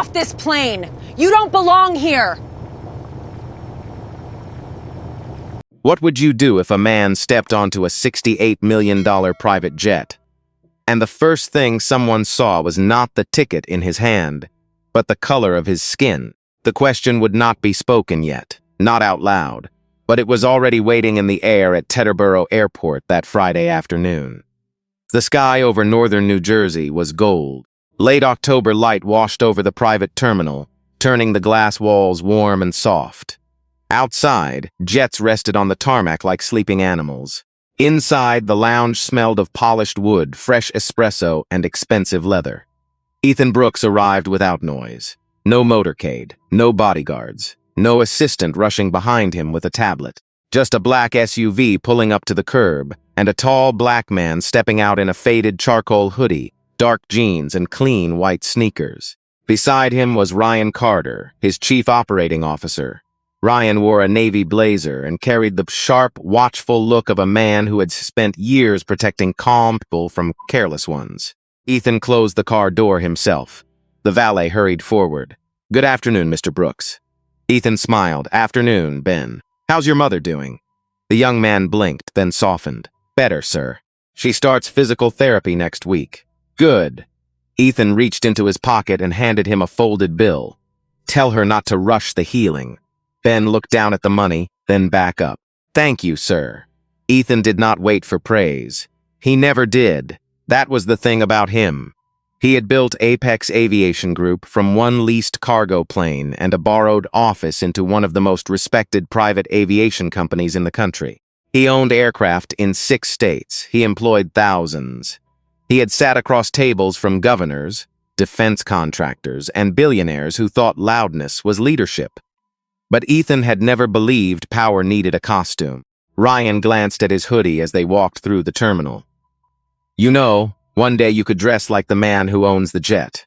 off this plane! You don't belong here! What would you do if a man stepped onto a $68 million private jet, and the first thing someone saw was not the ticket in his hand, but the color of his skin? The question would not be spoken yet, not out loud, but it was already waiting in the air at Teterboro Airport that Friday afternoon. The sky over northern New Jersey was gold. Late October light washed over the private terminal, turning the glass walls warm and soft. Outside, jets rested on the tarmac like sleeping animals. Inside, the lounge smelled of polished wood, fresh espresso, and expensive leather. Ethan Brooks arrived without noise. No motorcade, no bodyguards, no assistant rushing behind him with a tablet. Just a black SUV pulling up to the curb, and a tall black man stepping out in a faded charcoal hoodie, dark jeans, and clean white sneakers. Beside him was Ryan Carter, his chief operating officer. Ryan wore a navy blazer and carried the sharp, watchful look of a man who had spent years protecting calm people from careless ones. Ethan closed the car door himself. The valet hurried forward. "Good afternoon, Mr. Brooks." Ethan smiled. "Afternoon, Ben. How's your mother doing?" The young man blinked, then softened. "Better, sir. She starts physical therapy next week." "Good." Ethan reached into his pocket and handed him a folded bill. "Tell her not to rush the healing." Ben looked down at the money, then back up. "Thank you, sir." Ethan did not wait for praise. He never did. That was the thing about him. He had built Apex Aviation Group from one leased cargo plane and a borrowed office into one of the most respected private aviation companies in the country. He owned aircraft in 6 states. He employed thousands. He had sat across tables from governors, defense contractors, and billionaires who thought loudness was leadership. But Ethan had never believed power needed a costume. Ryan glanced at his hoodie as they walked through the terminal. "You know, one day you could dress like the man who owns the jet."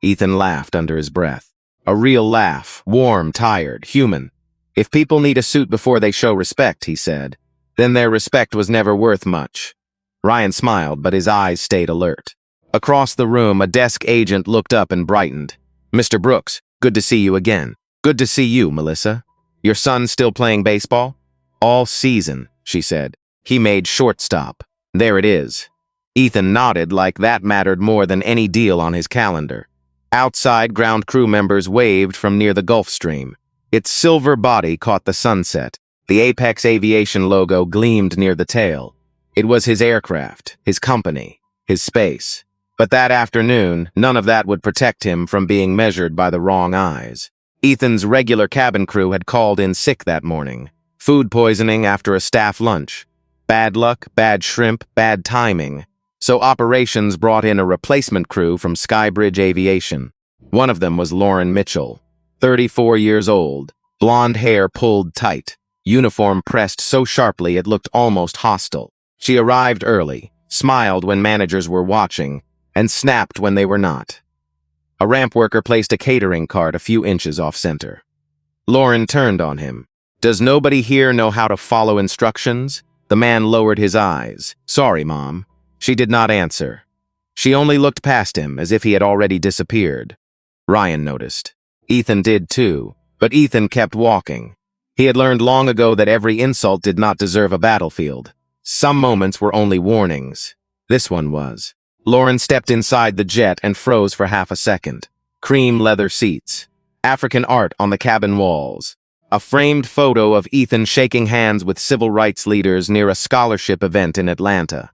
Ethan laughed under his breath. A real laugh, warm, tired, human. "If people need a suit before they show respect," he said, "then their respect was never worth much." Ryan smiled, but his eyes stayed alert. Across the room, a desk agent looked up and brightened. "Mr. Brooks, good to see you again." "Good to see you, Melissa. Your son still playing baseball?" "All season," she said. "He made shortstop. There it is." Ethan nodded like that mattered more than any deal on his calendar. Outside, ground crew members waved from near the Gulf Stream. Its silver body caught the sunset. The Apex Aviation logo gleamed near the tail. It was his aircraft, his company, his space. But that afternoon, none of that would protect him from being measured by the wrong eyes. Ethan's regular cabin crew had called in sick that morning. Food poisoning after a staff lunch. Bad luck, bad shrimp, bad timing. So operations brought in a replacement crew from Skybridge Aviation. One of them was Lauren Mitchell, 34 years old, blonde hair pulled tight, uniform pressed so sharply it looked almost hostile. She arrived early, smiled when managers were watching, and snapped when they were not. A ramp worker placed a catering cart a few inches off-center. Lauren turned on him. "Does nobody here know how to follow instructions?" The man lowered his eyes. "Sorry, Mom." She did not answer. She only looked past him as if he had already disappeared. Ryan noticed. Ethan did too, but Ethan kept walking. He had learned long ago that every insult did not deserve a battlefield. Some moments were only warnings. This one was. Lauren stepped inside the jet and froze for half a second. Cream leather seats. African art on the cabin walls. A framed photo of Ethan shaking hands with civil rights leaders near a scholarship event in Atlanta.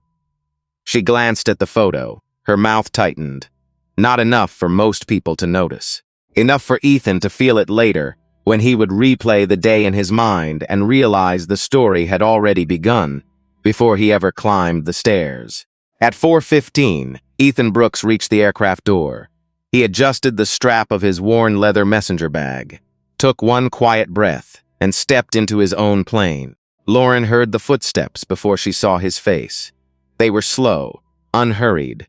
She glanced at the photo. Her mouth tightened. Not enough for most people to notice. Enough for Ethan to feel it later, when he would replay the day in his mind and realize the story had already begun, before he ever climbed the stairs. At 4:15, Ethan Brooks reached the aircraft door. He adjusted the strap of his worn leather messenger bag, took one quiet breath, and stepped into his own plane. Lauren heard the footsteps before she saw his face. They were slow, unhurried.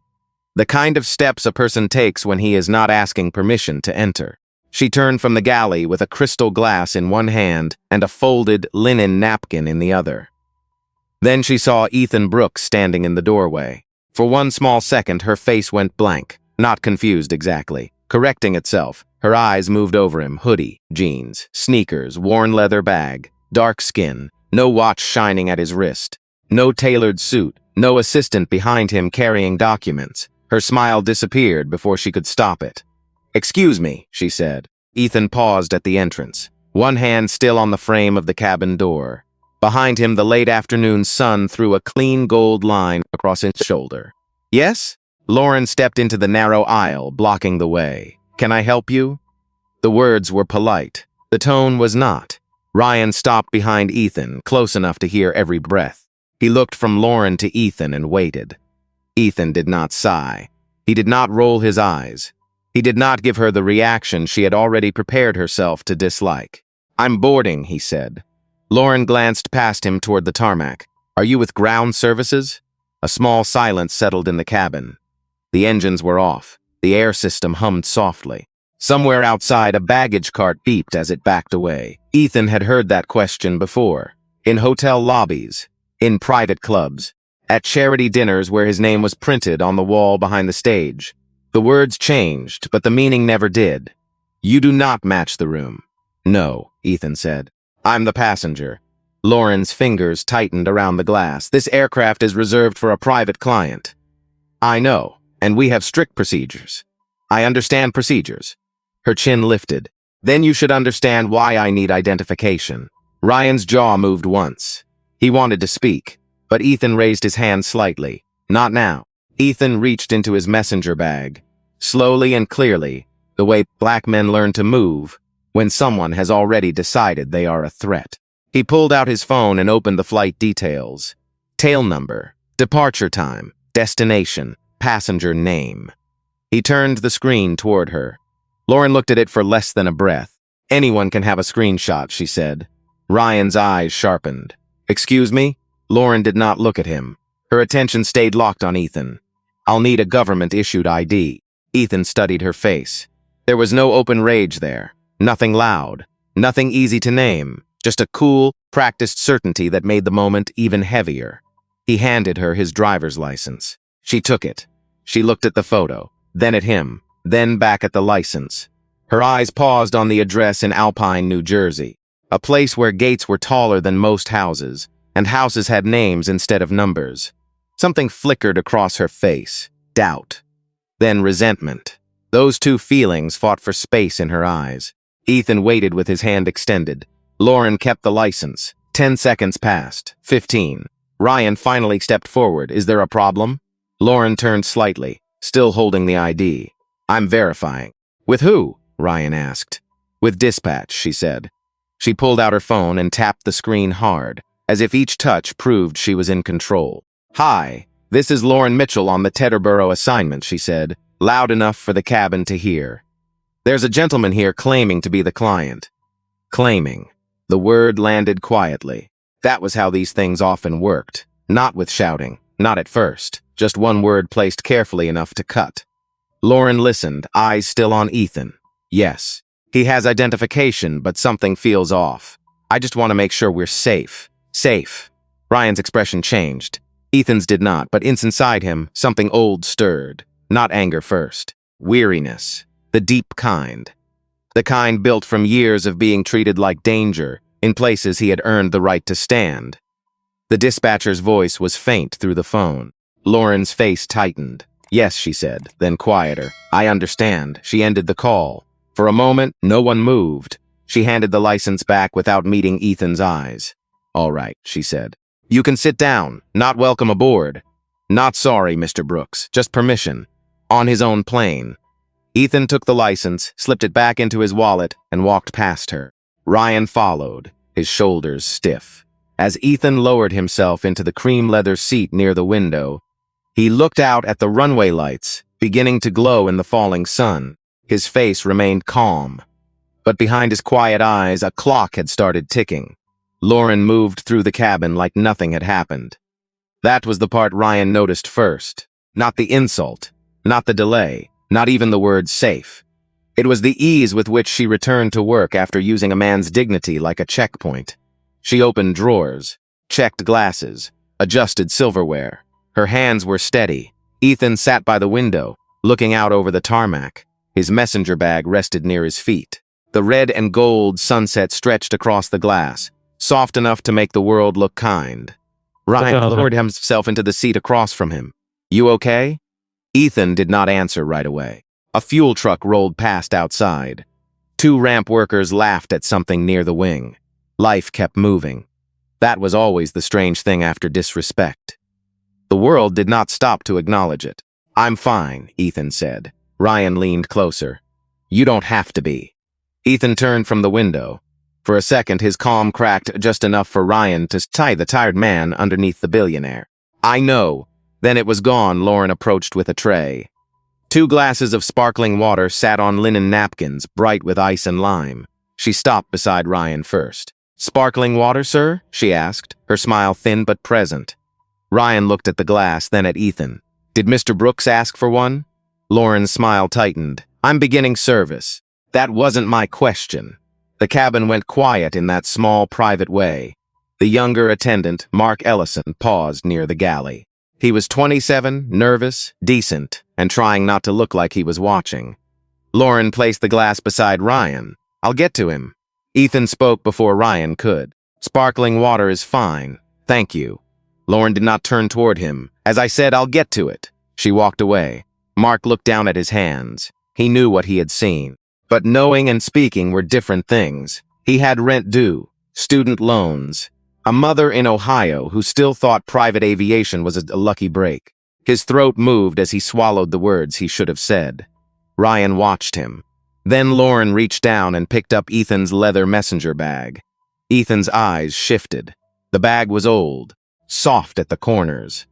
The kind of steps a person takes when he is not asking permission to enter. She turned from the galley with a crystal glass in one hand and a folded linen napkin in the other. Then she saw Ethan Brooks standing in the doorway. For one small second, her face went blank, not confused exactly. Correcting itself, her eyes moved over him. Hoodie, jeans, sneakers, worn leather bag, dark skin, no watch shining at his wrist, no tailored suit, no assistant behind him carrying documents. Her smile disappeared before she could stop it. "Excuse me," she said. Ethan paused at the entrance, one hand still on the frame of the cabin door. Behind him, the late afternoon sun threw a clean gold line across his shoulder. "Yes?" Lauren stepped into the narrow aisle, blocking the way. "Can I help you?" The words were polite. The tone was not. Ryan stopped behind Ethan, close enough to hear every breath. He looked from Lauren to Ethan and waited. Ethan did not sigh. He did not roll his eyes. He did not give her the reaction she had already prepared herself to dislike. "I'm boarding," he said. Lauren glanced past him toward the tarmac. "Are you with ground services?" A small silence settled in the cabin. The engines were off. The air system hummed softly. Somewhere outside, a baggage cart beeped as it backed away. Ethan had heard that question before. In hotel lobbies, in private clubs, at charity dinners where his name was printed on the wall behind the stage. The words changed, but the meaning never did. "You do not match the room." "No," Ethan said. "I'm the passenger." Lauren's fingers tightened around the glass. "This aircraft is reserved for a private client." "I know, and we have strict procedures." "I understand procedures." Her chin lifted. "Then you should understand why I need identification." Ryan's jaw moved once. He wanted to speak, but Ethan raised his hand slightly. "Not now." Ethan reached into his messenger bag. Slowly and clearly, the way black men learn to move when someone has already decided they are a threat. He pulled out his phone and opened the flight details. Tail number, departure time, destination, passenger name. He turned the screen toward her. Lauren looked at it for less than a breath. "Anyone can have a screenshot," she said. Ryan's eyes sharpened. "Excuse me?" Lauren did not look at him. Her attention stayed locked on Ethan. "I'll need a government-issued ID." Ethan studied her face. There was no open rage there. Nothing loud. Nothing easy to name. Just a cool, practiced certainty that made the moment even heavier. He handed her his driver's license. She took it. She looked at the photo, then at him, then back at the license. Her eyes paused on the address in Alpine, New Jersey, a place where gates were taller than most houses, and houses had names instead of numbers. Something flickered across her face. Doubt. Then resentment. Those two feelings fought for space in her eyes. Ethan waited with his hand extended. Lauren kept the license. 10 seconds passed. 15. Ryan finally stepped forward. "Is there a problem?" Lauren turned slightly, still holding the ID. "I'm verifying." "With who?" Ryan asked. "With dispatch," she said. She pulled out her phone and tapped the screen hard, as if each touch proved she was in control. "Hi, this is Lauren Mitchell on the Teterboro assignment," she said, loud enough for the cabin to hear. "There's a gentleman here claiming to be the client." Claiming. The word landed quietly. That was how these things often worked. Not with shouting. Not at first. Just one word placed carefully enough to cut. Lauren listened, eyes still on Ethan. "Yes. He has identification, but something feels off. I just want to make sure we're safe." "Safe." Ryan's expression changed. Ethan's did not, but inside him, something old stirred. Not anger first. Weariness. The deep kind. The kind built from years of being treated like danger in places he had earned the right to stand. The dispatcher's voice was faint through the phone. Lauren's face tightened. "Yes," she said, then quieter. "I understand." She ended the call. For a moment, no one moved. She handed the license back without meeting Ethan's eyes. "All right," she said. "You can sit down. Not welcome aboard." "Not sorry, Mr. Brooks. Just permission." On his own plane. Ethan took the license, slipped it back into his wallet, and walked past her. Ryan followed, his shoulders stiff. As Ethan lowered himself into the cream leather seat near the window, he looked out at the runway lights, beginning to glow in the falling sun. His face remained calm. But behind his quiet eyes, a clock had started ticking. Lauren moved through the cabin like nothing had happened. That was the part Ryan noticed first. Not the insult, not the delay, not even the word safe. It was the ease with which she returned to work after using a man's dignity like a checkpoint. She opened drawers, checked glasses, adjusted silverware. Her hands were steady. Ethan sat by the window, looking out over the tarmac. His messenger bag rested near his feet. The red and gold sunset stretched across the glass, soft enough to make the world look kind. Ryan lowered himself into the seat across from him. "You okay?" Ethan did not answer right away. A fuel truck rolled past outside. 2 ramp workers laughed at something near the wing. Life kept moving. That was always the strange thing after disrespect. The world did not stop to acknowledge it. "I'm fine," Ethan said. Ryan leaned closer. "You don't have to be." Ethan turned from the window. For a second, his calm cracked just enough for Ryan to tie the tired man underneath the billionaire. "I know." Then it was gone. Lauren approached with a tray. 2 glasses of sparkling water sat on linen napkins, bright with ice and lime. She stopped beside Ryan first. "Sparkling water, sir?" she asked, her smile thin but present. Ryan looked at the glass, then at Ethan. "Did Mr. Brooks ask for one?" Lauren's smile tightened. "I'm beginning service." "That wasn't my question." The cabin went quiet in that small, private way. The younger attendant, Mark Ellison, paused near the galley. He was 27, nervous, decent, and trying not to look like he was watching. Lauren placed the glass beside Ryan. "I'll get to him." Ethan spoke before Ryan could. "Sparkling water is fine. Thank you." Lauren did not turn toward him. "As I said, I'll get to it." She walked away. Mark looked down at his hands. He knew what he had seen. But knowing and speaking were different things. He had rent due, student loans, a mother in Ohio who still thought private aviation was a lucky break. His throat moved as he swallowed the words he should have said. Ryan watched him. Then Lauren reached down and picked up Ethan's leather messenger bag. Ethan's eyes shifted. The bag was old, soft at the corners,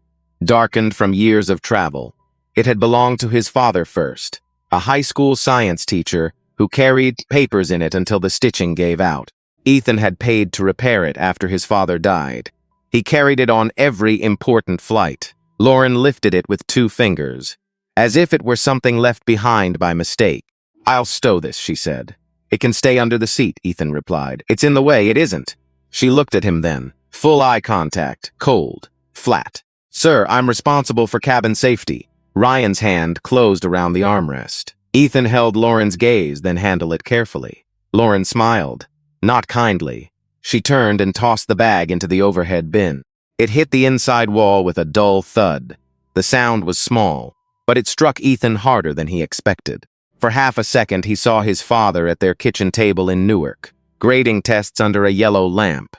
darkened from years of travel. It had belonged to his father first, a high school science teacher who carried papers in it until the stitching gave out. Ethan had paid to repair it after his father died. He carried it on every important flight. Lauren lifted it with 2 fingers, as if it were something left behind by mistake. "I'll stow this," she said. "It can stay under the seat," Ethan replied. "It's in the way, it isn't." She looked at him then. Full eye contact, cold, flat. "Sir, I'm responsible for cabin safety." Ryan's hand closed around the armrest. Ethan held Lauren's gaze, then handled it carefully. Lauren smiled, not kindly. She turned and tossed the bag into the overhead bin. It hit the inside wall with a dull thud. The sound was small, but it struck Ethan harder than he expected. For half a second, he saw his father at their kitchen table in Newark, grading tests under a yellow lamp.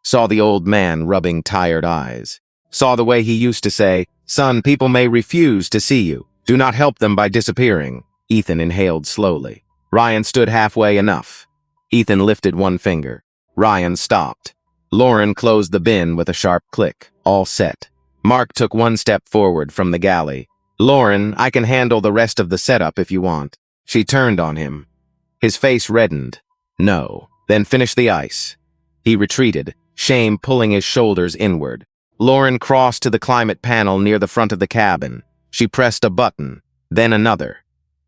Saw the old man rubbing tired eyes. Saw the way he used to say, "Son, people may refuse to see you. Do not help them by disappearing." Ethan inhaled slowly. Ryan stood halfway. "Enough." Ethan lifted 1 finger. Ryan stopped. Lauren closed the bin with a sharp click. All set. Mark took 1 step forward from the galley. "Lauren, I can handle the rest of the setup if you want." She turned on him. His face reddened. "No." "Then finish the ice." He retreated, shame pulling his shoulders inward. Lauren crossed to the climate panel near the front of the cabin. She pressed a button, then another.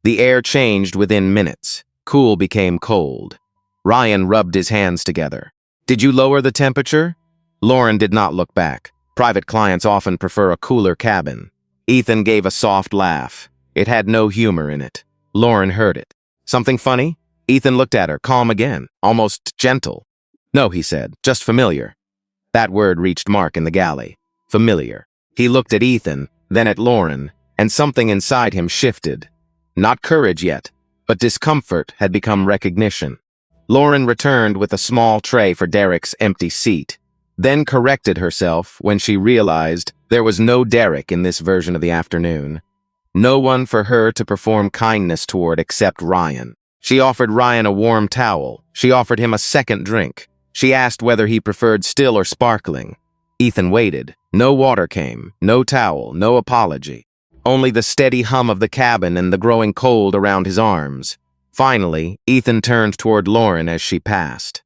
The air changed within minutes. Cool became cold. Ryan rubbed his hands together. "Did you lower the temperature?" Lauren did not look back. Private clients often prefer a cooler cabin. Ethan gave a soft laugh. It had no humor in it. Lauren heard it. "Something funny?" Ethan looked at her, calm again, almost gentle. "No," he said, "just familiar." That word reached Mark in the galley. Familiar. He looked at Ethan, then at Lauren, and something inside him shifted. Not courage yet, but discomfort had become recognition. Lauren returned with a small tray for Derek's empty seat, then corrected herself when she realized there was no Derek in this version of the afternoon. No one for her to perform kindness toward except Ryan. She offered Ryan a warm towel. She offered him a second drink. She asked whether he preferred still or sparkling. Ethan waited. No water came, no towel, no apology. Only the steady hum of the cabin and the growing cold around his arms. Finally, Ethan turned toward Lauren as she passed.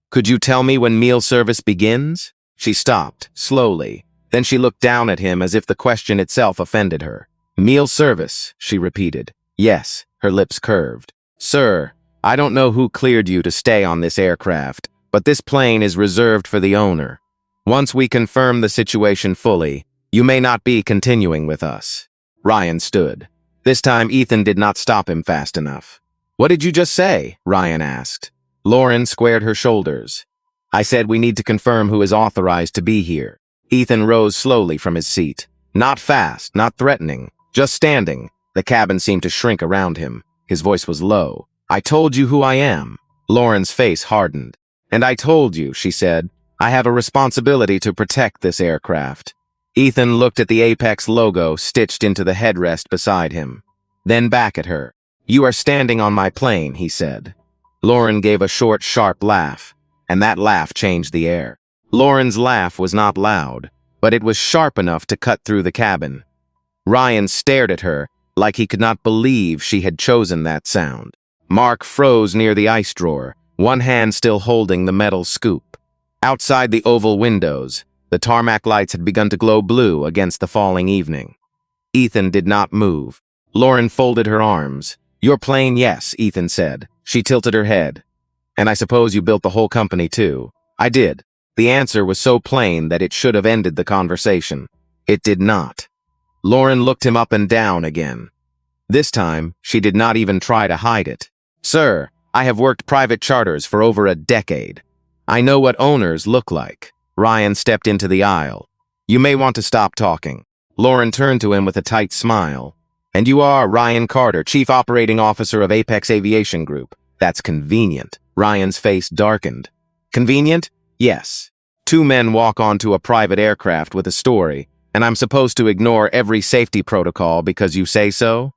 "Could you tell me when meal service begins?" She stopped, slowly. Then she looked down at him as if the question itself offended her. "Meal service," she repeated. "Yes," her lips curved. "Sir, I don't know who cleared you to stay on this aircraft, but this plane is reserved for the owner. Once we confirm the situation fully, you may not be continuing with us." Ryan stood. This time, Ethan did not stop him fast enough. "What did you just say?" Ryan asked. Lauren squared her shoulders. "I said we need to confirm who is authorized to be here." Ethan rose slowly from his seat. Not fast, not threatening, just standing. The cabin seemed to shrink around him. His voice was low. "I told you who I am." Lauren's face hardened. "And I told you," she said, "I have a responsibility to protect this aircraft." Ethan looked at the Apex logo stitched into the headrest beside him. Then back at her. "You are standing on my plane," he said. Lauren gave a short, sharp laugh, and that laugh changed the air. Lauren's laugh was not loud, but it was sharp enough to cut through the cabin. Ryan stared at her like he could not believe she had chosen that sound. Mark froze near the ice drawer, one hand still holding the metal scoop. Outside the oval windows, the tarmac lights had begun to glow blue against the falling evening. Ethan did not move. Lauren folded her arms. "Your plane, yes," Ethan said. She tilted her head. "And I suppose you built the whole company, too." "I did." The answer was so plain that it should have ended the conversation. It did not. Lauren looked him up and down again. This time, she did not even try to hide it. "Sir, I have worked private charters for over a decade. I know what owners look like." Ryan stepped into the aisle. "You may want to stop talking." Lauren turned to him with a tight smile. "And you are Ryan Carter, Chief Operating Officer of Apex Aviation Group. That's convenient." Ryan's face darkened. "Convenient? Yes. Two men walk onto a private aircraft with a story, and I'm supposed to ignore every safety protocol because you say so?"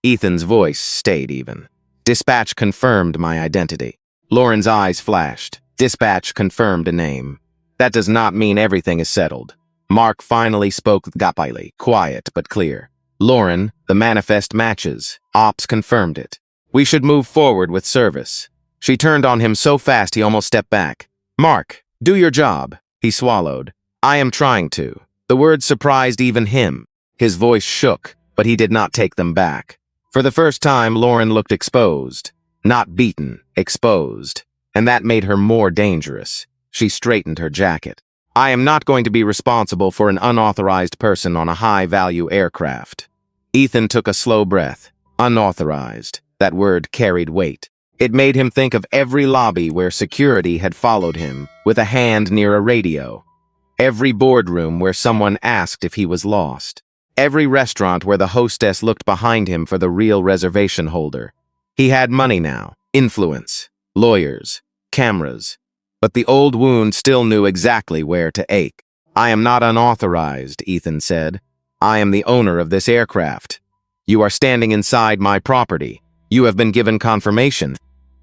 Ethan's voice stayed even. "Dispatch confirmed my identity." Lauren's eyes flashed. "Dispatch confirmed a name. That does not mean everything is settled." Mark finally spoke gapily, quiet but clear. "Lauren, the manifest matches. Ops confirmed it. We should move forward with service." She turned on him so fast he almost stepped back. "Mark, do your job." He swallowed. "I am trying to." The words surprised even him. His voice shook, but he did not take them back. For the first time, Lauren looked exposed. Not beaten, exposed. And that made her more dangerous. She straightened her jacket. "I am not going to be responsible for an unauthorized person on a high-value aircraft." Ethan took a slow breath. Unauthorized. That word carried weight. It made him think of every lobby where security had followed him, with a hand near a radio. Every boardroom where someone asked if he was lost. Every restaurant where the hostess looked behind him for the real reservation holder. He had money now, influence, lawyers, cameras. But the old wound still knew exactly where to ache. "I am not unauthorized," Ethan said. "I am the owner of this aircraft. You are standing inside my property. You have been given confirmation.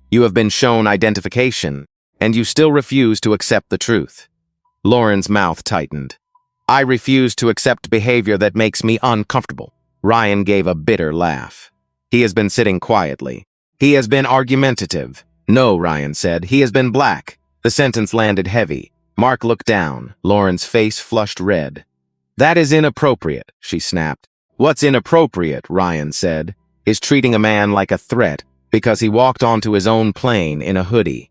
You have been shown identification, and you still refuse to accept the truth." Lauren's mouth tightened. "I refuse to accept behavior that makes me uncomfortable." Ryan gave a bitter laugh. He has been sitting quietly. He has been argumentative. "No," Ryan said, "he has been black." The sentence landed heavy. Mark looked down. Lauren's face flushed red. "That is inappropriate," she snapped. "What's inappropriate," Ryan said, "is treating a man like a threat because he walked onto his own plane in a hoodie."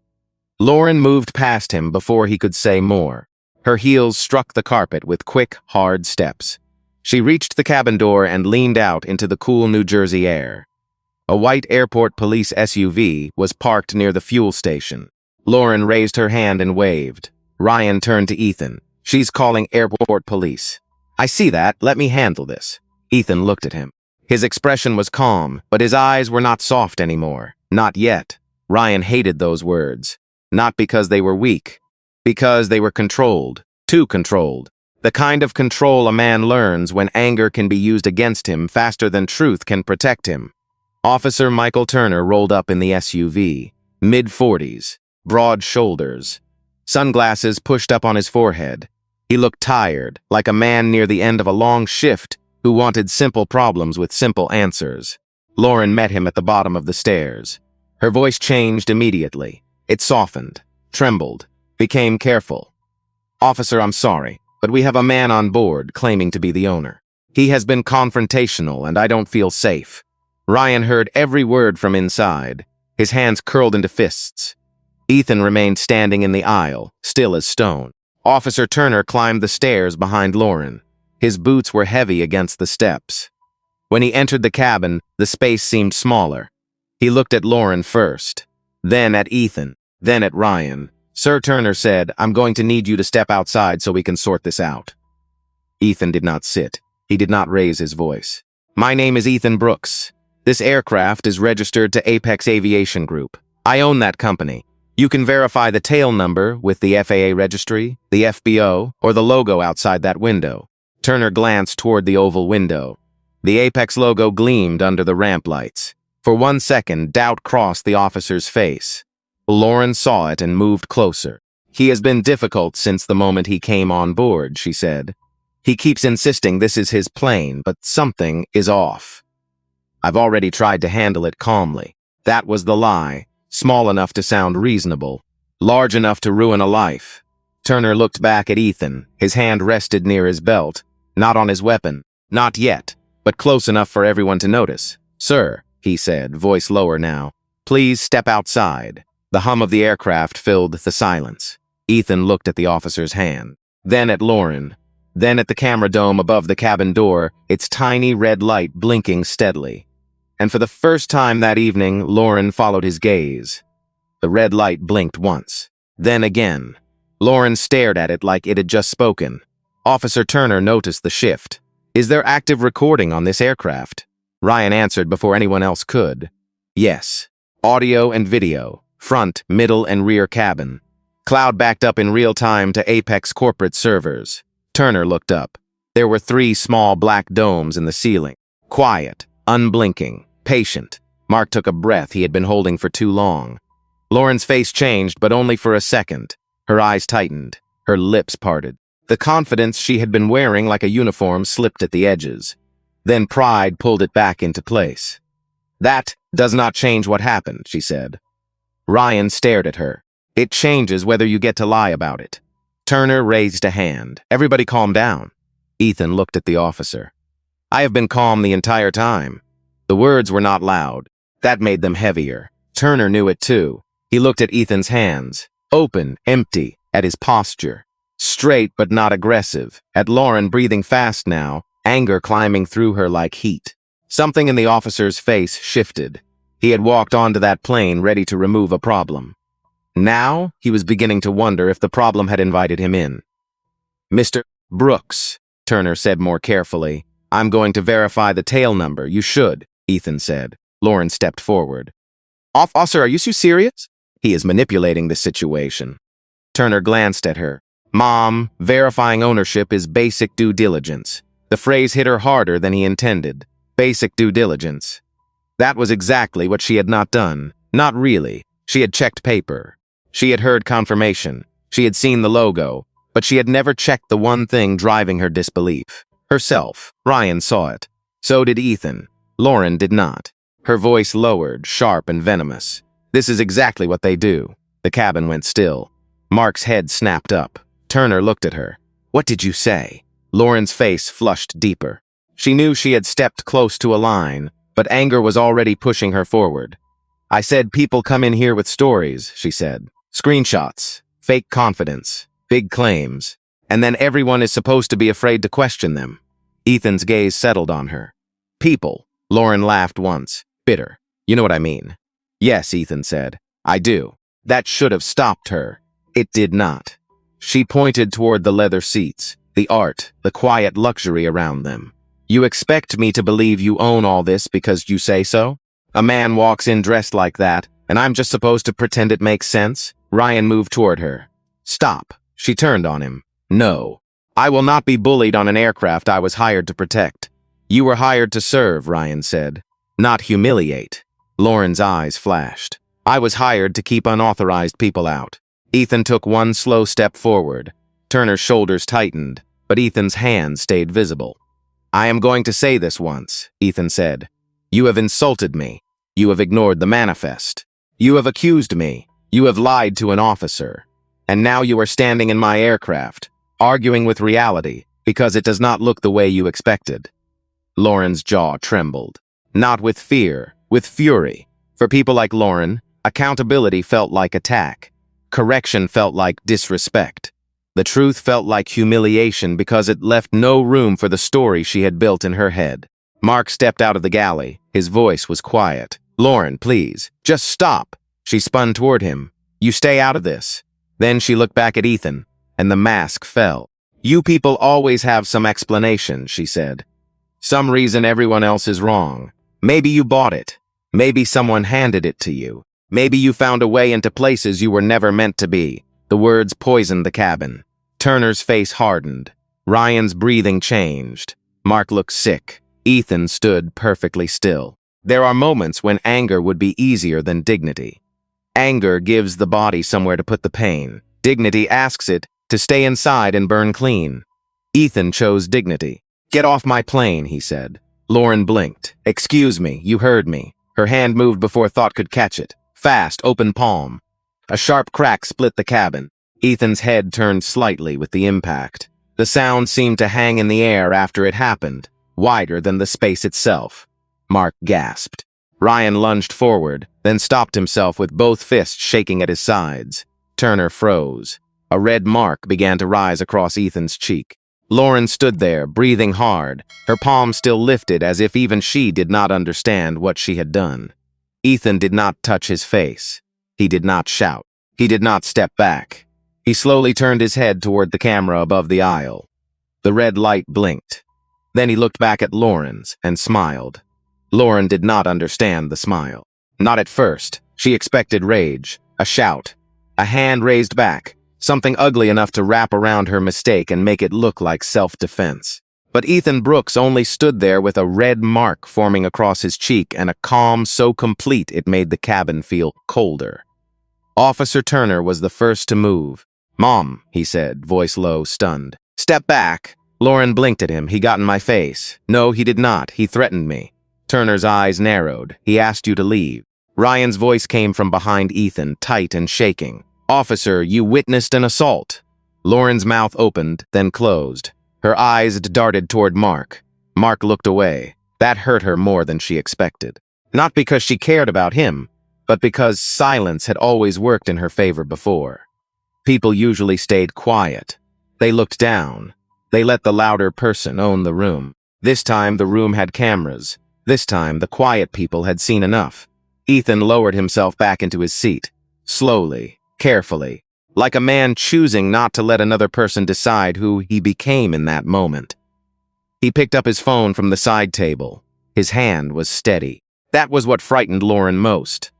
Lauren moved past him before he could say more. Her heels struck the carpet with quick, hard steps. She reached the cabin door and leaned out into the cool New Jersey air. A white airport police SUV was parked near the fuel station. Lauren raised her hand and waved. Ryan turned to Ethan. "She's calling airport police." "I see that. Let me handle this." Ethan looked at him. His expression was calm, but his eyes were not soft anymore. Not yet. Ryan hated those words. Not because they were weak. Because they were controlled. Too controlled. The kind of control a man learns when anger can be used against him faster than truth can protect him. Officer Michael Turner rolled up in the SUV. Mid-40s. Broad shoulders. Sunglasses pushed up on his forehead. He looked tired, like a man near the end of a long shift who wanted simple problems with simple answers. Lauren met him at the bottom of the stairs. Her voice changed immediately. It softened, trembled, became careful. "Officer, I'm sorry, but we have a man on board claiming to be the owner. He has been confrontational and I don't feel safe." Ryan heard every word from inside, his hands curled into fists. Ethan remained standing in the aisle, still as stone. Officer Turner climbed the stairs behind Lauren. His boots were heavy against the steps. When he entered the cabin, the space seemed smaller. He looked at Lauren first, then at Ethan, then at Ryan. Sir Turner said, "I'm going to need you to step outside so we can sort this out." Ethan did not sit. He did not raise his voice. "My name is Ethan Brooks. This aircraft is registered to Apex Aviation Group. I own that company. You can verify the tail number with the FAA registry, the FBO, or the logo outside that window." Turner glanced toward the oval window. The Apex logo gleamed under the ramp lights. For 1 second, doubt crossed the officer's face. Lauren saw it and moved closer. "He has been difficult since the moment he came on board," she said. "He keeps insisting this is his plane, but something is off. I've already tried to handle it calmly." That was the lie, small enough to sound reasonable, large enough to ruin a life. Turner looked back at Ethan. His hand rested near his belt, not on his weapon. Not yet, but close enough for everyone to notice. "Sir," he said, voice lower now, "please step outside." The hum of the aircraft filled the silence. Ethan looked at the officer's hand, then at Lauren, then at the camera dome above the cabin door, its tiny red light blinking steadily. And for the first time that evening, Lauren followed his gaze. The red light blinked once, then again. Lauren stared at it like it had just spoken. Officer Turner noticed the shift. "Is there active recording on this aircraft?" Ryan answered before anyone else could. "Yes. Audio and video. Front, middle, and rear cabin. Cloud backed up in real time to Apex corporate servers." Turner looked up. There were 3 small black domes in the ceiling. Quiet, unblinking, patient. Mark took a breath he had been holding for too long. Lauren's face changed, but only for a second. Her eyes tightened. Her lips parted. The confidence she had been wearing like a uniform slipped at the edges. Then pride pulled it back into place. "That does not change what happened," she said. Ryan stared at her. "It changes whether you get to lie about it." Turner raised a hand. "Everybody calm down." Ethan looked at the officer. "I have been calm the entire time." The words were not loud. That made them heavier. Turner knew it too. He looked at Ethan's hands, open, empty, at his posture. Straight but not aggressive. At Lauren breathing fast now, anger climbing through her like heat. Something in the officer's face shifted. He had walked onto that plane ready to remove a problem. Now, he was beginning to wonder if the problem had invited him in. "Mr. Brooks," Turner said more carefully, "I'm going to verify the tail number. You should," Ethan said. Lauren stepped forward. "Officer, are you so serious?" "He is manipulating the situation." Turner glanced at her. "Mom, verifying ownership is basic due diligence." The phrase hit her harder than he intended. Basic due diligence. That was exactly what she had not done. Not really. She had checked paper. She had heard confirmation. She had seen the logo. But she had never checked the one thing driving her disbelief. Herself. Ryan saw it. So did Ethan. Lauren did not. Her voice lowered, sharp and venomous. "This is exactly what they do." The cabin went still. Mark's head snapped up. Turner looked at her. "What did you say?" Lauren's face flushed deeper. She knew she had stepped close to a line, but anger was already pushing her forward. "I said people come in here with stories," she said. "Screenshots, fake confidence, big claims, and then everyone is supposed to be afraid to question them." Ethan's gaze settled on her. "People," Lauren laughed once, bitter. "You know what I mean." "Yes," Ethan said. "I do." That should have stopped her. It did not. She pointed toward the leather seats, the art, the quiet luxury around them. "You expect me to believe you own all this because you say so? A man walks in dressed like that, and I'm just supposed to pretend it makes sense?" Ryan moved toward her. "Stop." She turned on him. "No. I will not be bullied on an aircraft I was hired to protect." "You were hired to serve," Ryan said. "Not humiliate." Lauren's eyes flashed. "I was hired to keep unauthorized people out." Ethan took one slow step forward. Turner's shoulders tightened, but Ethan's hand stayed visible. "I am going to say this once," Ethan said. "You have insulted me. You have ignored the manifest. You have accused me. You have lied to an officer. And now you are standing in my aircraft, arguing with reality, because it does not look the way you expected." Lauren's jaw trembled. Not with fear, with fury. For people like Lauren, accountability felt like attack. Correction felt like disrespect. The truth felt like humiliation because it left no room for the story she had built in her head. Mark stepped out of the galley. His voice was quiet. "Lauren, please, just stop." She spun toward him. "You stay out of this." Then she looked back at Ethan, and the mask fell. "You people always have some explanation," she said. "Some reason everyone else is wrong. Maybe you bought it. Maybe someone handed it to you. Maybe you found a way into places you were never meant to be." The words poisoned the cabin. Turner's face hardened. Ryan's breathing changed. Mark looked sick. Ethan stood perfectly still. There are moments when anger would be easier than dignity. Anger gives the body somewhere to put the pain. Dignity asks it to stay inside and burn clean. Ethan chose dignity. "Get off my plane," he said. Lauren blinked. "Excuse me, you heard me." Her hand moved before thought could catch it. Fast, open palm. A sharp crack split the cabin. Ethan's head turned slightly with the impact. The sound seemed to hang in the air after it happened, wider than the space itself. Mark gasped. Ryan lunged forward, then stopped himself with both fists shaking at his sides. Turner froze. A red mark began to rise across Ethan's cheek. Lauren stood there, breathing hard, her palm still lifted as if even she did not understand what she had done. Ethan did not touch his face. He did not shout. He did not step back. He slowly turned his head toward the camera above the aisle. The red light blinked. Then he looked back at Lauren's and smiled. Lauren did not understand the smile. Not at first. She expected rage, a shout, a hand raised back, something ugly enough to wrap around her mistake and make it look like self-defense. But Ethan Brooks only stood there with a red mark forming across his cheek and a calm so complete it made the cabin feel colder. Officer Turner was the first to move. "Mom," he said, voice low, stunned. "Step back." Lauren blinked at him. "He got in my face." "No, he did not. He threatened me." Turner's eyes narrowed. "He asked you to leave." Ryan's voice came from behind Ethan, tight and shaking. "Officer, you witnessed an assault." Lauren's mouth opened, then closed. Her eyes darted toward Mark. Mark looked away. That hurt her more than she expected. Not because she cared about him, but because silence had always worked in her favor before. People usually stayed quiet. They looked down. They let the louder person own the room. This time the room had cameras. This time the quiet people had seen enough. Ethan lowered himself back into his seat. Slowly, carefully, like a man choosing not to let another person decide who he became in that moment. He picked up his phone from the side table. His hand was steady. That was what frightened Lauren most.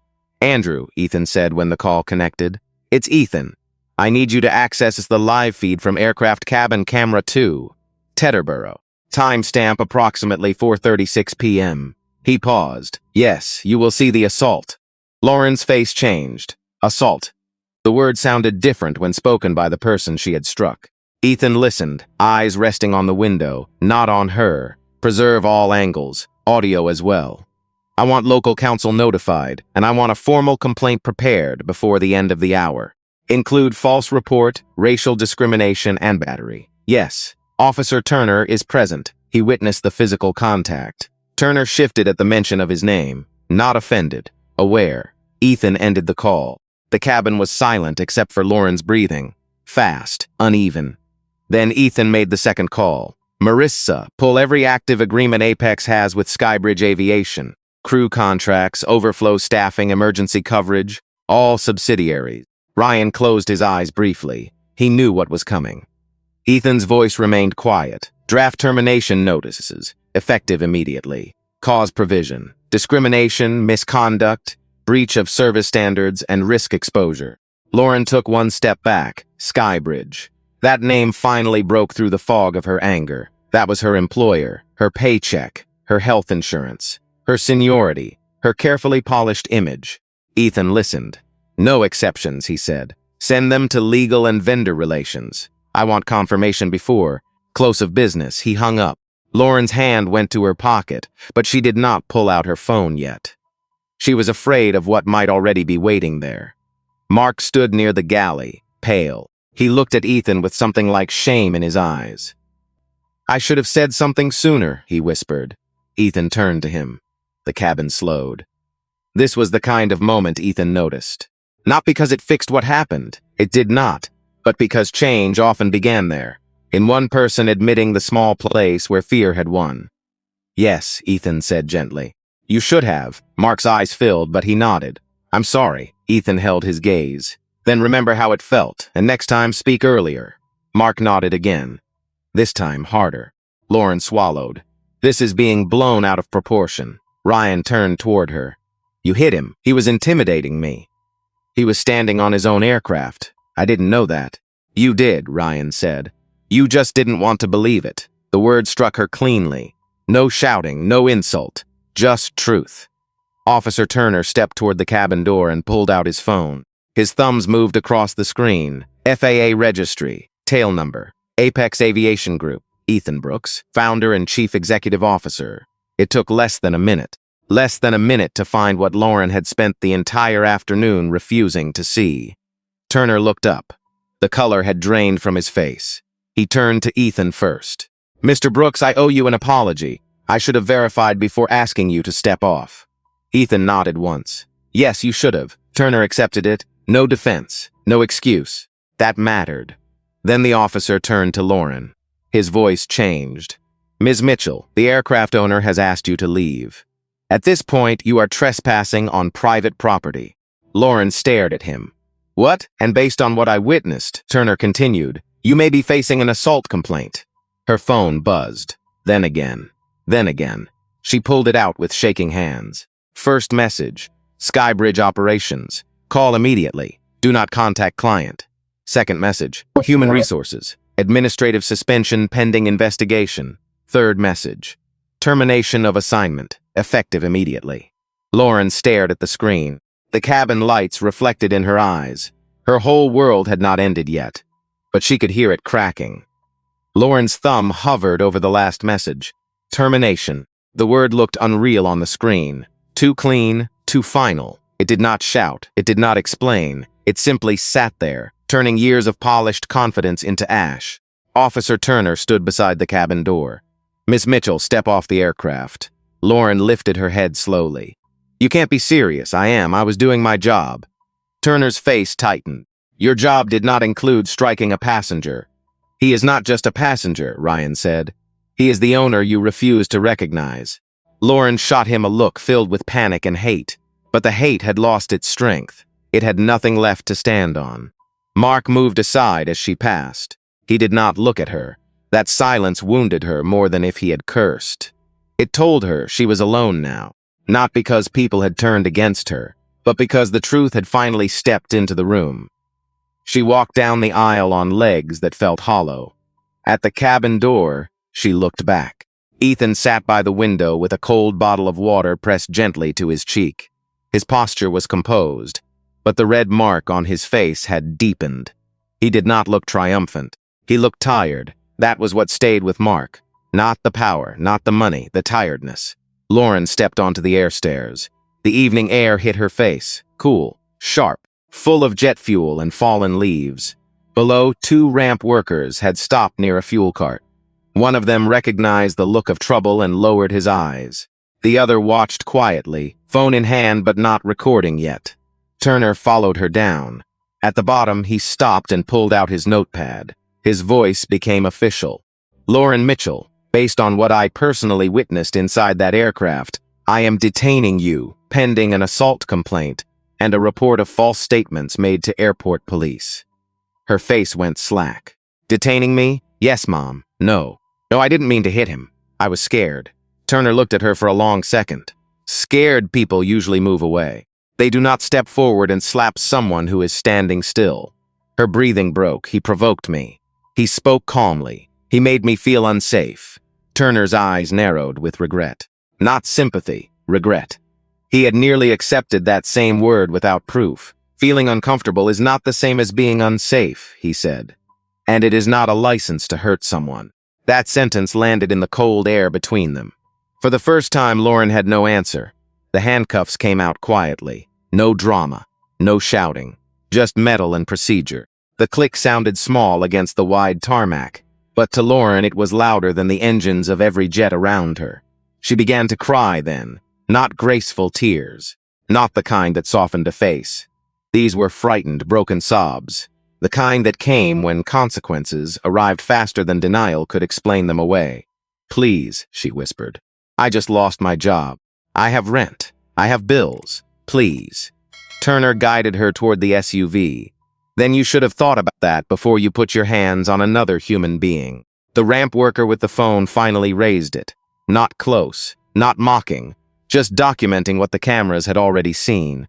"Andrew," Ethan said when the call connected. "It's Ethan. I need you to access the live feed from aircraft cabin camera 2, Teterboro. Timestamp approximately 4:36 p.m. He paused. "Yes, you will see the assault." Lauren's face changed. Assault. The word sounded different when spoken by the person she had struck. Ethan listened, eyes resting on the window, not on her. "Preserve all angles, audio as well. I want local counsel notified, and I want a formal complaint prepared before the end of the hour. Include false report, racial discrimination, and battery. Yes, Officer Turner is present." He witnessed the physical contact. Turner shifted at the mention of his name, not offended, aware. Ethan ended the call. The cabin was silent except for Lauren's breathing. Fast, uneven. Then Ethan made the second call. "Marissa, pull every active agreement Apex has with Skybridge Aviation. Crew contracts, overflow staffing, emergency coverage, all subsidiaries." Ryan closed his eyes briefly. He knew what was coming. Ethan's voice remained quiet. "Draft termination notices, effective immediately. Cause provision, discrimination, misconduct, breach of service standards, and risk exposure." Lauren took one step back. Skybridge. That name finally broke through the fog of her anger. That was her employer, her paycheck, her health insurance, her seniority, her carefully polished image. Ethan listened. "No exceptions," he said. "Send them to legal and vendor relations. I want confirmation before. Close of business." He hung up. Lauren's hand went to her pocket, but she did not pull out her phone yet. She was afraid of what might already be waiting there. Mark stood near the galley, pale. He looked at Ethan with something like shame in his eyes. "I should have said something sooner," he whispered. Ethan turned to him. The cabin slowed. This was the kind of moment Ethan noticed. Not because it fixed what happened. It did not. But because change often began there, in one person admitting the small place where fear had won. Yes, Ethan said gently. You should have. Mark's eyes filled, but he nodded. I'm sorry. Ethan held his gaze. Then remember how it felt, and next time speak earlier. Mark nodded again. This time harder. Lauren swallowed. This is being blown out of proportion. Ryan turned toward her. You hit him. He was intimidating me. He was standing on his own aircraft. I didn't know that. You did, Ryan said. You just didn't want to believe it. The word struck her cleanly. No shouting, no insult. Just truth. Officer Turner stepped toward the cabin door and pulled out his phone. His thumbs moved across the screen. FAA registry, tail number, Apex Aviation Group, Ethan Brooks, founder and chief executive officer. It took less than a minute. Less than a minute to find what Lauren had spent the entire afternoon refusing to see. Turner looked up. The color had drained from his face. He turned to Ethan first. Mr. Brooks, I owe you an apology. I should have verified before asking you to step off. Ethan nodded once. Yes, you should have. Turner accepted it. No defense. No excuse. That mattered. Then the officer turned to Lauren. His voice changed. Ms. Mitchell, the aircraft owner has asked you to leave. At this point, you are trespassing on private property. Lauren stared at him. What? And based on what I witnessed, Turner continued, you may be facing an assault complaint. Her phone buzzed. Then again. Then again. She pulled it out with shaking hands. First message. Skybridge operations. Call immediately. Do not contact client. Second message. Human resources. Administrative suspension pending investigation. Third message. Termination of assignment. Effective immediately. Lauren stared at the screen. The cabin lights reflected in her eyes. Her whole world had not ended yet, but she could hear it cracking. Lauren's thumb hovered over the last message. Termination. The word looked unreal on the screen. Too clean, too final. It did not shout. It did not explain. It simply sat there, turning years of polished confidence into ash. Officer Turner stood beside the cabin door. Miss Mitchell, step off the aircraft. Lauren lifted her head slowly. You can't be serious. I am. I was doing my job. Turner's face tightened. Your job did not include striking a passenger. He is not just a passenger, Ryan said. He is the owner you refuse to recognize. Lauren shot him a look filled with panic and hate, but the hate had lost its strength. It had nothing left to stand on. Mark moved aside as she passed. He did not look at her. That silence wounded her more than if he had cursed. It told her she was alone now, not because people had turned against her, but because the truth had finally stepped into the room. She walked down the aisle on legs that felt hollow. At the cabin door, she looked back. Ethan sat by the window with a cold bottle of water pressed gently to his cheek. His posture was composed, but the red mark on his face had deepened. He did not look triumphant. He looked tired. That was what stayed with Mark. Not the power, not the money, the tiredness. Lauren stepped onto the air stairs. The evening air hit her face, cool, sharp, full of jet fuel and fallen leaves. Below, 2 ramp workers had stopped near a fuel cart. One of them recognized the look of trouble and lowered his eyes. The other watched quietly, phone in hand but not recording yet. Turner followed her down. At the bottom, he stopped and pulled out his notepad. His voice became official. Lauren Mitchell, based on what I personally witnessed inside that aircraft, I am detaining you, pending an assault complaint and a report of false statements made to airport police. Her face went slack. Detaining me? Yes, Mom. No. No, I didn't mean to hit him. I was scared. Turner looked at her for a long second. Scared people usually move away. They do not step forward and slap someone who is standing still. Her breathing broke. He provoked me. He spoke calmly. He made me feel unsafe. Turner's eyes narrowed with regret. Not sympathy, regret. He had nearly accepted that same word without proof. Feeling uncomfortable is not the same as being unsafe, he said. And it is not a license to hurt someone. That sentence landed in the cold air between them. For the first time, Lauren had no answer. The handcuffs came out quietly. No drama. No shouting. Just metal and procedure. The click sounded small against the wide tarmac, but to Lauren it was louder than the engines of every jet around her. She began to cry then, not graceful tears, not the kind that softened a face. These were frightened, broken sobs, the kind that came when consequences arrived faster than denial could explain them away. Please, she whispered. I just lost my job. I have rent. I have bills. Please. Turner guided her toward the SUV. Then you should have thought about that before you put your hands on another human being. The ramp worker with the phone finally raised it. Not close, not mocking, just documenting what the cameras had already seen.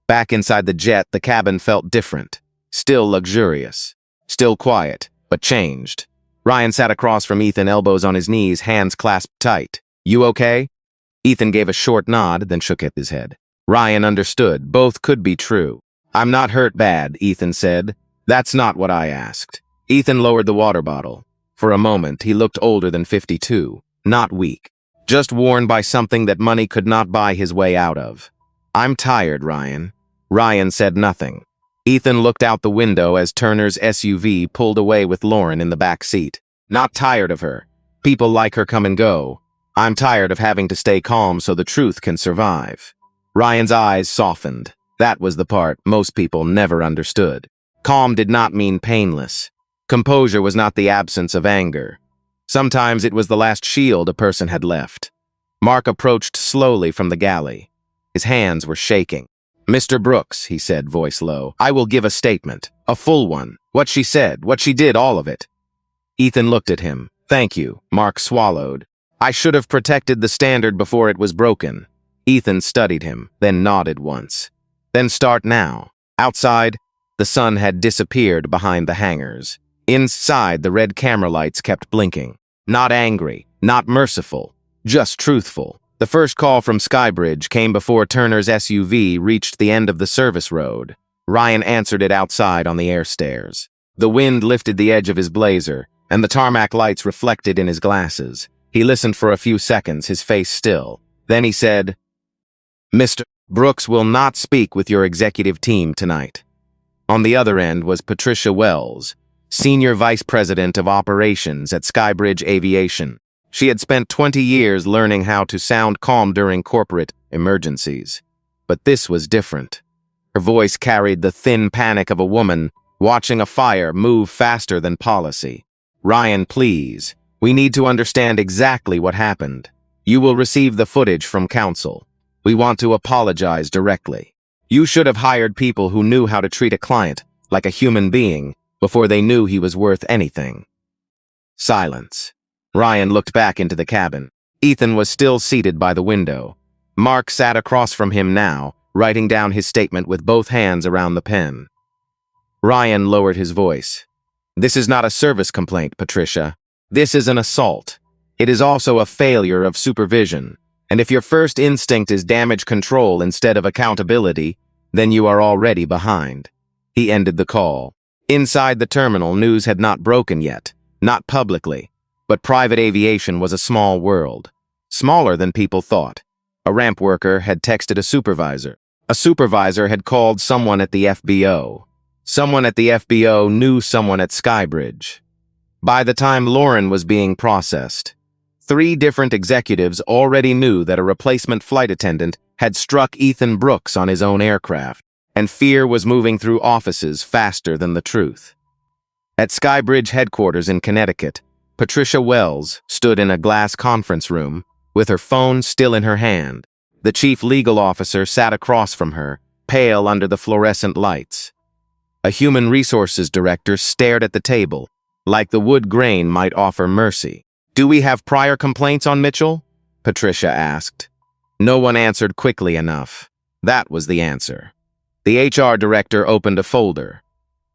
Back inside the jet, the cabin felt different. Still luxurious. Still quiet, but changed. Ryan sat across from Ethan, elbows on his knees, hands clasped tight. You okay? Ethan gave a short nod, then shook his head. Ryan understood. Both could be true. I'm not hurt bad, Ethan said. That's not what I asked. Ethan lowered the water bottle. For a moment, he looked older than 52. Not weak. Just worn by something that money could not buy his way out of. I'm tired, Ryan. Ryan said nothing. Ethan looked out the window as Turner's SUV pulled away with Lauren in the back seat. Not tired of her. People like her come and go. I'm tired of having to stay calm so the truth can survive. Ryan's eyes softened. That was the part most people never understood. Calm did not mean painless. Composure was not the absence of anger. Sometimes it was the last shield a person had left. Mark approached slowly from the galley. His hands were shaking. Mr. Brooks, he said, voice low, I will give a statement. A full one. What she said, what she did, all of it. Ethan looked at him. Thank you. Mark swallowed. I should have protected the standard before it was broken. Ethan studied him, then nodded once. Then start now. Outside, the sun had disappeared behind the hangars. Inside, the red camera lights kept blinking. Not angry, not merciful, just truthful. The first call from Skybridge came before Turner's SUV reached the end of the service road. Ryan answered it outside on the air stairs. The wind lifted the edge of his blazer, and the tarmac lights reflected in his glasses. He listened for a few seconds, his face still. Then he said, Mr. Brooks will not speak with your executive team tonight. On the other end was Patricia Wells, Senior Vice President of Operations at Skybridge Aviation. She had spent 20 years learning how to sound calm during corporate emergencies. But this was different. Her voice carried the thin panic of a woman watching a fire move faster than policy. Ryan, please. We need to understand exactly what happened. You will receive the footage from counsel. We want to apologize directly. You should have hired people who knew how to treat a client like a human being before they knew he was worth anything. Silence. Ryan looked back into the cabin. Ethan was still seated by the window. Mark sat across from him now, writing down his statement with both hands around the pen. Ryan lowered his voice. This is not a service complaint, Patricia. This is an assault. It is also a failure of supervision. And if your first instinct is damage control instead of accountability, then you are already behind. He ended the call. Inside the terminal, news had not broken yet. Not publicly. But private aviation was a small world. Smaller than people thought. A ramp worker had texted a supervisor. A supervisor had called someone at the FBO. Someone at the FBO knew someone at Skybridge. By the time Lauren was being processed, 3 different executives already knew that a replacement flight attendant had struck Ethan Brooks on his own aircraft, and fear was moving through offices faster than the truth. At Skybridge headquarters in Connecticut, Patricia Wells stood in a glass conference room with her phone still in her hand. The chief legal officer sat across from her, pale under the fluorescent lights. A human resources director stared at the table, like the wood grain might offer mercy. Do we have prior complaints on Mitchell? Patricia asked. No one answered quickly enough. That was the answer. The HR director opened a folder.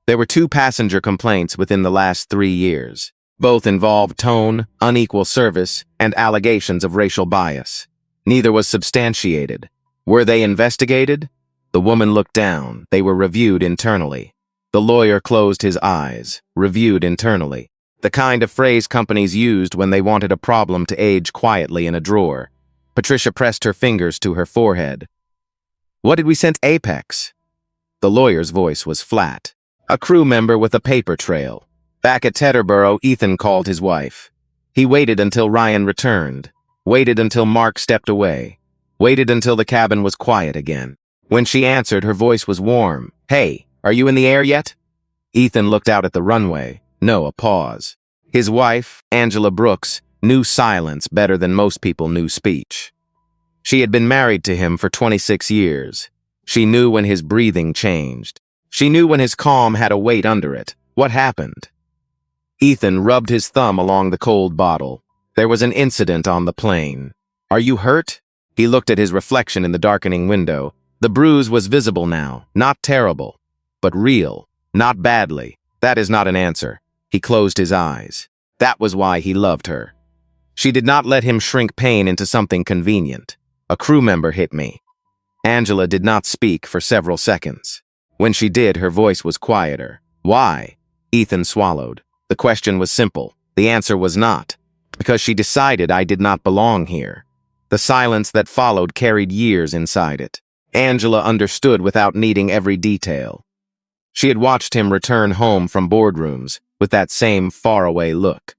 There were 2 passenger complaints within the last 3 years. Both involved tone, unequal service, and allegations of racial bias. Neither was substantiated. Were they investigated? The woman looked down. They were reviewed internally. The lawyer closed his eyes. Reviewed internally. The kind of phrase companies used when they wanted a problem to age quietly in a drawer. Patricia pressed her fingers to her forehead. What did we send Apex? The lawyer's voice was flat. A crew member with a paper trail. Back at Teterboro, Ethan called his wife. He waited until Ryan returned. Waited until Mark stepped away. Waited until the cabin was quiet again. When she answered, her voice was warm. Hey, are you in the air yet? Ethan looked out at the runway. No, a pause. His wife, Angela Brooks, knew silence better than most people knew speech. She had been married to him for 26 years. She knew when his breathing changed. She knew when his calm had a weight under it. What happened? Ethan rubbed his thumb along the cold bottle. There was an incident on the plane. Are you hurt? He looked at his reflection in the darkening window. The bruise was visible now, not terrible, but real, not badly. That is not an answer. He closed his eyes. That was why he loved her. She did not let him shrink pain into something convenient. A crew member hit me. Angela did not speak for several seconds. When she did, her voice was quieter. Why? Ethan swallowed. The question was simple. The answer was not. Because she decided I did not belong here. The silence that followed carried years inside it. Angela understood without needing every detail. She had watched him return home from boardrooms with that same faraway look.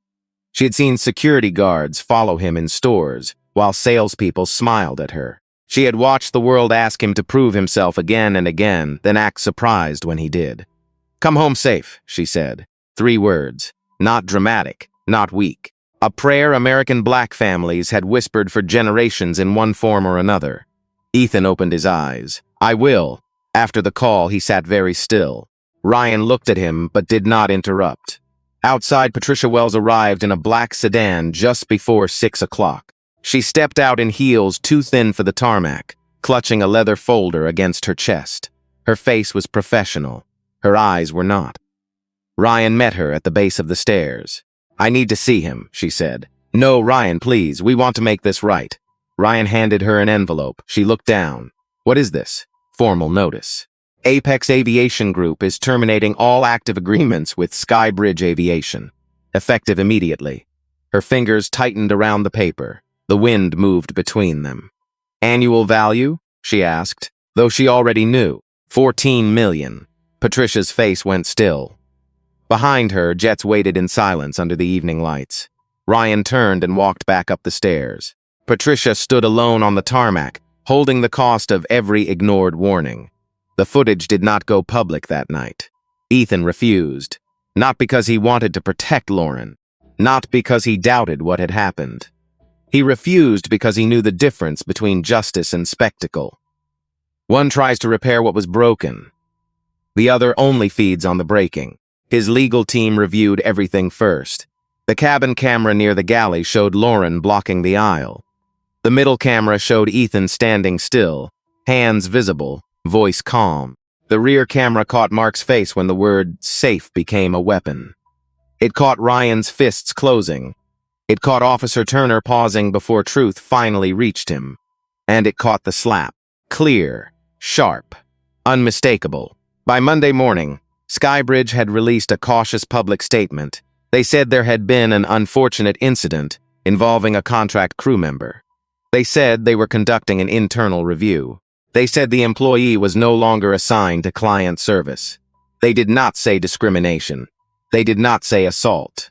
She had seen security guards follow him in stores while salespeople smiled at her. She had watched the world ask him to prove himself again and again, then act surprised when he did. Come home safe, she said. 3 words. Not dramatic, not weak. A prayer American black families had whispered for generations in one form or another. Ethan opened his eyes. I will. After the call, he sat very still. Ryan looked at him, but did not interrupt. Outside, Patricia Wells arrived in a black sedan just before 6 o'clock. She stepped out in heels too thin for the tarmac, clutching a leather folder against her chest. Her face was professional. Her eyes were not. Ryan met her at the base of the stairs. I need to see him, she said. No, Ryan, please, we want to make this right. Ryan handed her an envelope. She looked down. What is this? Formal notice. Apex Aviation Group is terminating all active agreements with Skybridge Aviation. Effective immediately. Her fingers tightened around the paper. The wind moved between them. Annual value? She asked, though she already knew. 14 million. Patricia's face went still. Behind her, jets waited in silence under the evening lights. Ryan turned and walked back up the stairs. Patricia stood alone on the tarmac, holding the cost of every ignored warning. The footage did not go public that night. Ethan refused. Not because he wanted to protect Lauren. Not because he doubted what had happened. He refused because he knew the difference between justice and spectacle. One tries to repair what was broken. The other only feeds on the breaking. His legal team reviewed everything first. The cabin camera near the galley showed Lauren blocking the aisle. The middle camera showed Ethan standing still, hands visible, voice calm. The rear camera caught Mark's face when the word safe became a weapon. It caught Ryan's fists closing. It caught Officer Turner pausing before truth finally reached him. And it caught the slap. Clear, sharp, unmistakable. By Monday morning, Skybridge had released a cautious public statement. They said there had been an unfortunate incident involving a contract crew member. They said they were conducting an internal review. They said the employee was no longer assigned to client service. They did not say discrimination. They did not say assault.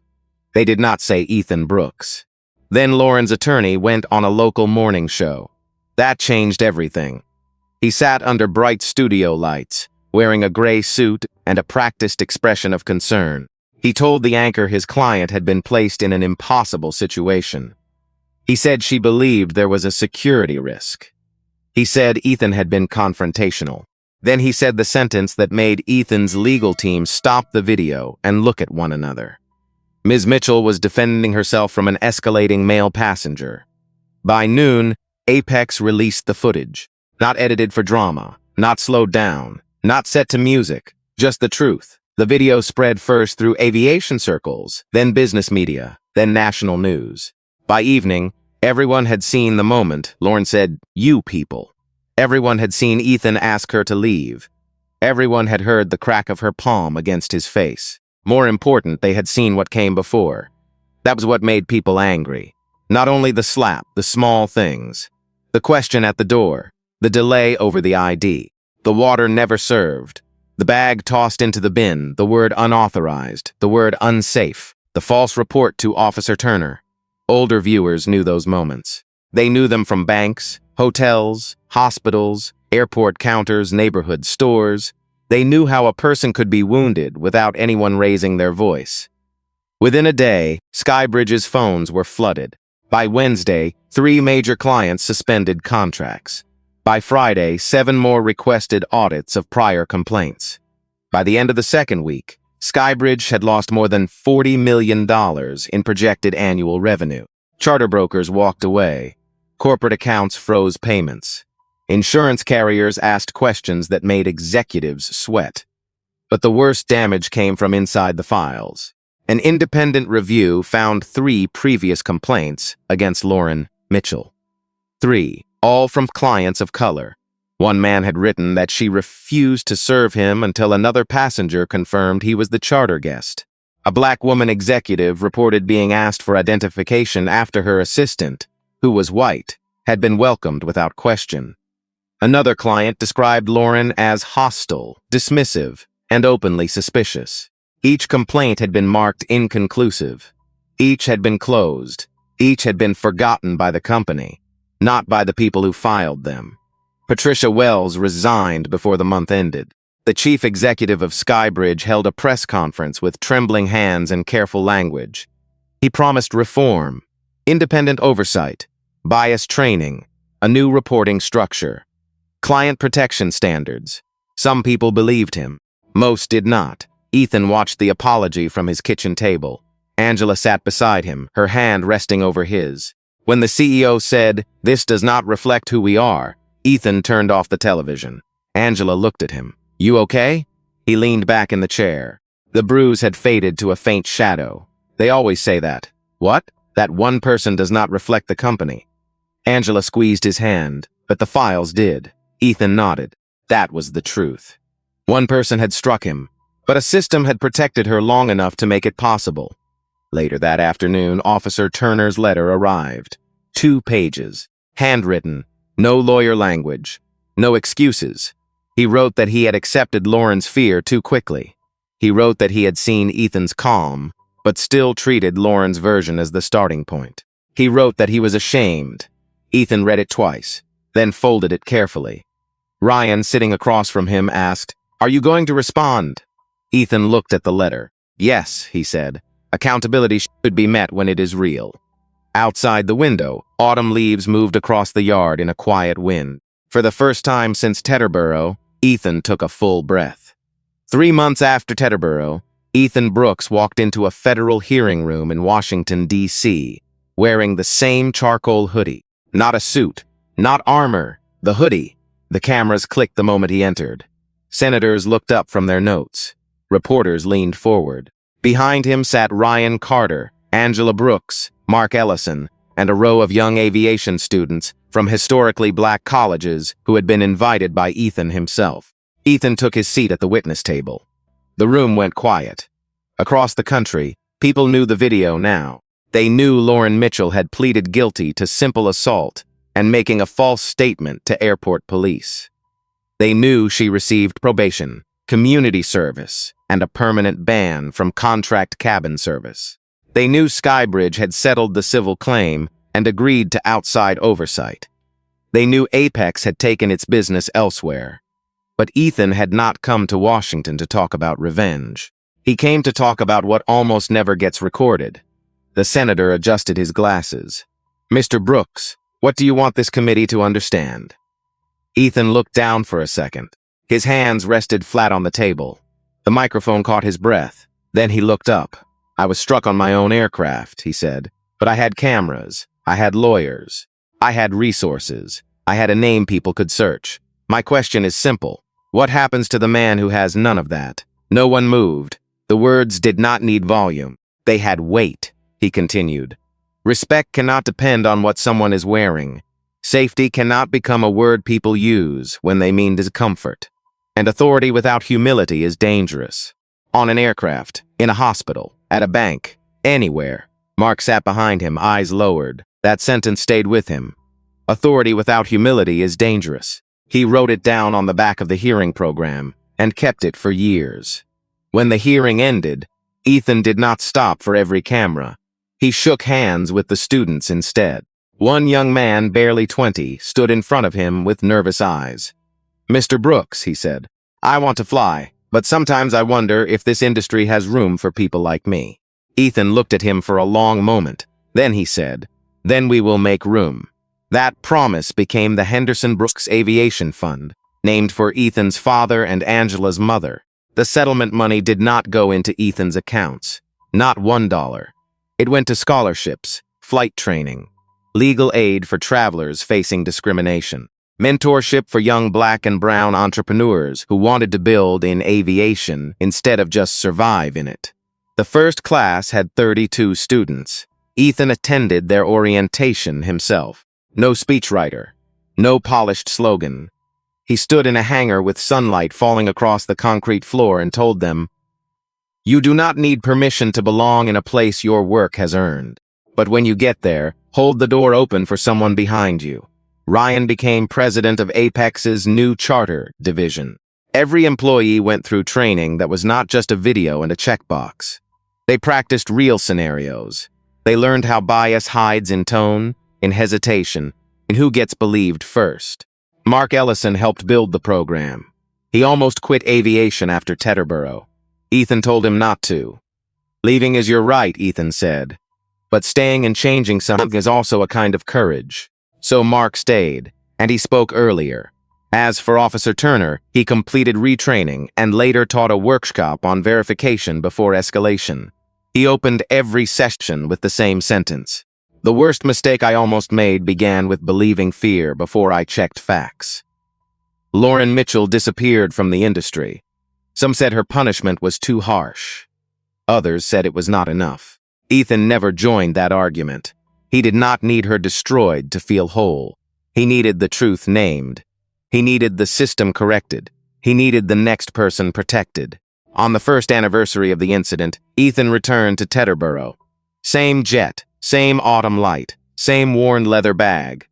They did not say Ethan Brooks. Then Lauren's attorney went on a local morning show. That changed everything. He sat under bright studio lights, wearing a gray suit and a practiced expression of concern. He told the anchor his client had been placed in an impossible situation. He said she believed there was a security risk. He said Ethan had been confrontational. Then he said the sentence that made Ethan's legal team stop the video and look at one another. Ms. Mitchell was defending herself from an escalating male passenger. By noon, Apex released the footage. Not edited for drama, not slowed down, not set to music, just the truth. The video spread first through aviation circles, then business media, then national news. By evening, everyone had seen the moment. Lauren said, "You people." Everyone had seen Ethan ask her to leave. Everyone had heard the crack of her palm against his face. More important, they had seen what came before. That was what made people angry. Not only the slap, the small things. The question at the door, the delay over the ID, the water never served, the bag tossed into the bin, the word unauthorized, the word unsafe, the false report to Officer Turner. Older viewers knew those moments. They knew them from banks, hotels, hospitals, airport counters, neighborhood stores. They knew how a person could be wounded without anyone raising their voice. Within a day, Skybridge's phones were flooded. By Wednesday, 3 major clients suspended contracts. By Friday, 7 more requested audits of prior complaints. By the end of the second week, Skybridge had lost more than $40 million in projected annual revenue. Charter brokers walked away. Corporate accounts froze payments. Insurance carriers asked questions that made executives sweat. But the worst damage came from inside the files. An independent review found 3 previous complaints against Lauren Mitchell. 3, all from clients of color. One man had written that she refused to serve him until another passenger confirmed he was the charter guest. A black woman executive reported being asked for identification after her assistant, who was white, had been welcomed without question. Another client described Lauren as hostile, dismissive, and openly suspicious. Each complaint had been marked inconclusive. Each had been closed. Each had been forgotten by the company, not by the people who filed them. Patricia Wells resigned before the month ended. The chief executive of Skybridge held a press conference with trembling hands and careful language. He promised reform, independent oversight, bias training, a new reporting structure, client protection standards. Some people believed him. Most did not. Ethan watched the apology from his kitchen table. Angela sat beside him, her hand resting over his. When the CEO said, "This does not reflect who we are," Ethan turned off the television. Angela looked at him. "You okay?" He leaned back in the chair. The bruise had faded to a faint shadow. "They always say that." "What?" "That one person does not reflect the company." Angela squeezed his hand, but the files did. Ethan nodded. That was the truth. One person had struck him, but a system had protected her long enough to make it possible. Later that afternoon, Officer Turner's letter arrived. 2 pages, handwritten, no lawyer language, no excuses. He wrote that he had accepted Lauren's fear too quickly. He wrote that he had seen Ethan's calm, but still treated Lauren's version as the starting point. He wrote that he was ashamed. Ethan read it twice, then folded it carefully. Ryan, sitting across from him, asked, "Are you going to respond?" Ethan looked at the letter. "Yes," he said. "Accountability should be met when it is real." Outside the window, autumn leaves moved across the yard in a quiet wind. For the first time since Teterboro, Ethan took a full breath. 3 months after Teterboro, Ethan Brooks walked into a federal hearing room in Washington, D.C., wearing the same charcoal hoodie. Not a suit, not armor, the hoodie. The cameras clicked the moment he entered. Senators looked up from their notes. Reporters leaned forward. Behind him sat Ryan Carter, Angela Brooks, Mark Ellison, and a row of young aviation students from historically black colleges who had been invited by Ethan himself. Ethan took his seat at the witness table. The room went quiet. Across the country, people knew the video now. They knew Lauren Mitchell had pleaded guilty to simple assault and making a false statement to airport police. They knew she received probation, community service, and a permanent ban from contract cabin service. They knew Skybridge had settled the civil claim and agreed to outside oversight. They knew Apex had taken its business elsewhere. But Ethan had not come to Washington to talk about revenge. He came to talk about what almost never gets recorded. The senator adjusted his glasses. "Mr. Brooks, what do you want this committee to understand?" Ethan looked down for a second. His hands rested flat on the table. The microphone caught his breath. Then he looked up. "I was struck on my own aircraft," he said. "But I had cameras. I had lawyers. I had resources. I had a name people could search. My question is simple. What happens to the man who has none of that?" No one moved. The words did not need volume. They had weight, he continued. Respect cannot depend on what someone is wearing. Safety cannot become a word people use when they mean discomfort. And authority without humility is dangerous. On an aircraft, in a hospital, at a bank, anywhere. Mark sat behind him, eyes lowered. That sentence stayed with him. Authority without humility is dangerous. He wrote it down on the back of the hearing program and kept it for years. When the hearing ended, Ethan did not stop for every camera. He shook hands with the students instead. One young man, barely 20, stood in front of him with nervous eyes. "Mr. Brooks," he said, "I want to fly, but sometimes I wonder if this industry has room for people like me." Ethan looked at him for a long moment. Then he said, "Then we will make room." That promise became the Henderson Brooks Aviation Fund, named for Ethan's father and Angela's mother. The settlement money did not go into Ethan's accounts. Not $1. It went to scholarships, flight training, legal aid for travelers facing discrimination, mentorship for young black and brown entrepreneurs who wanted to build in aviation instead of just survive in it. The first class had 32 students. Ethan attended their orientation himself. No speechwriter, no polished slogan. He stood in a hangar with sunlight falling across the concrete floor and told them, "You do not need permission to belong in a place your work has earned. But when you get there, hold the door open for someone behind you." Ryan became president of Apex's new charter division. Every employee went through training that was not just a video and a checkbox. They practiced real scenarios. They learned how bias hides in tone, in hesitation, in who gets believed first. Mark Ellison helped build the program. He almost quit aviation after Teterboro. Ethan told him not to. "Leaving is your right," Ethan said. "But staying and changing something is also a kind of courage." So Mark stayed, and he spoke earlier. As for Officer Turner, he completed retraining and later taught a workshop on verification before escalation. He opened every session with the same sentence. "The worst mistake I almost made began with believing fear before I checked facts." Lauren Mitchell disappeared from the industry. Some said her punishment was too harsh. Others said it was not enough. Ethan never joined that argument. He did not need her destroyed to feel whole. He needed the truth named. He needed the system corrected. He needed the next person protected. On the first anniversary of the incident, Ethan returned to Teterboro. Same jet, same autumn light, same worn leather bag.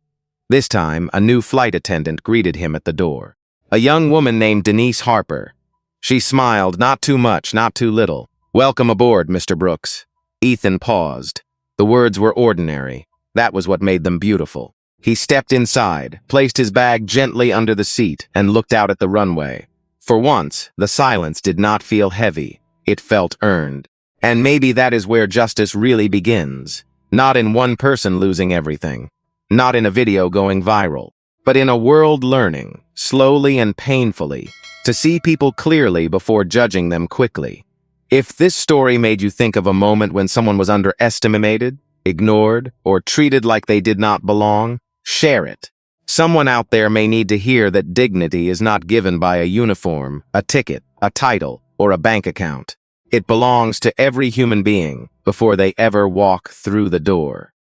This time, a new flight attendant greeted him at the door. A young woman named Denise Harper. She smiled, not too much, not too little. "Welcome aboard, Mr. Brooks." Ethan paused. The words were ordinary. That was what made them beautiful. He stepped inside, placed his bag gently under the seat, and looked out at the runway. For once, the silence did not feel heavy. It felt earned. And maybe that is where justice really begins. Not in one person losing everything. Not in a video going viral. But in a world learning, slowly and painfully, to see people clearly before judging them quickly. If this story made you think of a moment when someone was underestimated, ignored, or treated like they did not belong, share it. Someone out there may need to hear that dignity is not given by a uniform, a ticket, a title, or a bank account. It belongs to every human being before they ever walk through the door.